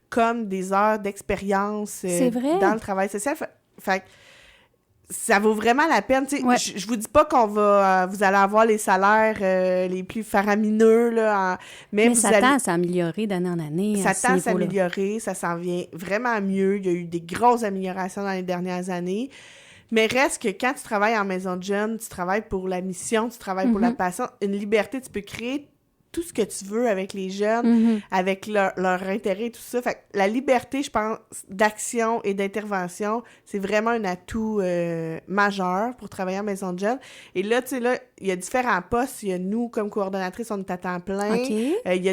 comme des heures d'expérience dans le travail social. Fait que ça vaut vraiment la peine. Ouais. Je vous dis pas qu'on va... vous allez avoir les salaires les plus faramineux, là, mais ça tend à s'améliorer d'année en année. Ça tend à s'améliorer, ça s'en vient vraiment mieux. Il y a eu des grosses améliorations dans les dernières années. Mais reste que quand tu travailles en maison de jeunes, tu travailles pour la mission, tu travailles pour la passion, une liberté, tu peux créer tout ce que tu veux avec les jeunes, avec leur intérêt et tout ça. Fait que la liberté, je pense, d'action et d'intervention, c'est vraiment un atout majeur pour travailler en maison de jeunes. Et là, tu sais, là, il y a différents postes. Il y a nous, comme coordonnatrice, on est à temps plein. Okay. Il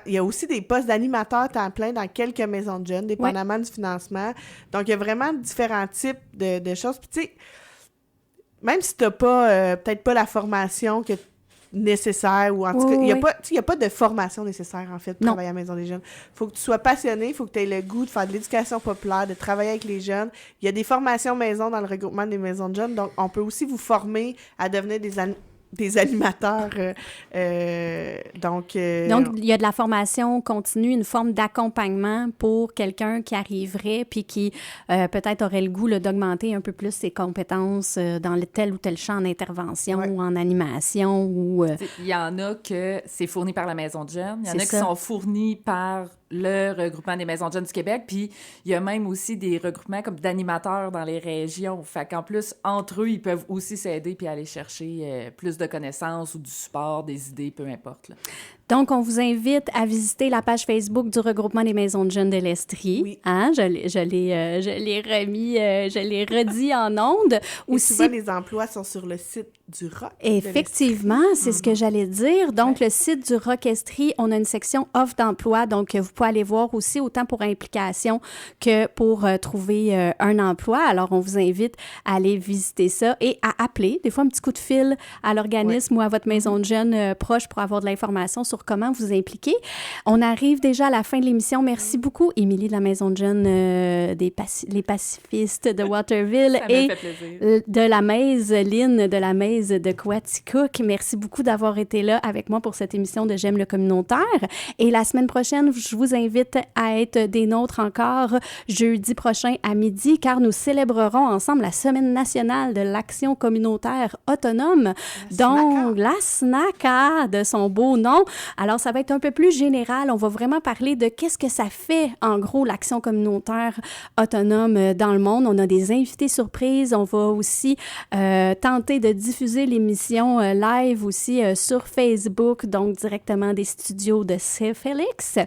y a aussi des postes d'animateurs temps plein dans quelques maisons de jeunes, dépendamment du financement. Donc, il y a vraiment différents types de choses. Puis, tu sais, même si tu n'as pas, peut-être pas la formation que nécessaire ou en tout cas, il n'y a pas de formation nécessaire en fait pour travailler à la Maison des jeunes. Il faut que tu sois passionné, il faut que tu aies le goût de faire de l'éducation populaire, de travailler avec les jeunes. Il y a des formations maison dans le regroupement des maisons de jeunes, donc on peut aussi vous former à devenir des animateurs. Donc, il y a de la formation continue, une forme d'accompagnement pour quelqu'un qui arriverait puis qui peut-être aurait le goût là, d'augmenter un peu plus ses compétences dans tel ou tel champ d'intervention ou en animation. Ou il y en a que c'est fourni par la Maison de jeunes. Il y en a qui sont fournis par le regroupement des maisons de jeunes du Québec. Puis il y a même aussi des regroupements comme d'animateurs dans les régions. Fait qu'en plus, entre eux, ils peuvent aussi s'aider puis aller chercher plus de connaissances ou du support, des idées, peu importe. Là. Donc, on vous invite à visiter la page Facebook du regroupement des maisons de jeunes de l'Estrie. Oui. Hein? Je l'ai redit en ondes. Aussi, souvent, les emplois sont sur le site du ROC. Effectivement, c'est ce que j'allais dire. Donc, le site du ROC Estrie, on a une section offre d'emploi. Donc, vous pouvez aller voir aussi autant pour implication que pour trouver un emploi. Alors, on vous invite à aller visiter ça et à appeler, des fois, un petit coup de fil à l'organisme ou à votre maison de jeunes proche pour avoir de l'information sur comment vous impliquer. On arrive déjà à la fin de l'émission. Merci beaucoup, Émilie de la Maison de jeunes les pacifistes de Waterville et de la Maise, Lynn de la Maise de Coaticook. Merci beaucoup d'avoir été là avec moi pour cette émission de J'aime le communautaire. Et la semaine prochaine, je vous invite à être des nôtres encore jeudi prochain à midi, car nous célébrerons ensemble la Semaine nationale de l'action communautaire autonome, donc la SNACA de son beau nom. Alors, ça va être un peu plus général. On va vraiment parler de qu'est-ce que ça fait, en gros, l'action communautaire autonome dans le monde. On a des invités surprises. On va aussi tenter de diffuser l'émission live aussi sur Facebook, donc directement des studios de CFLX.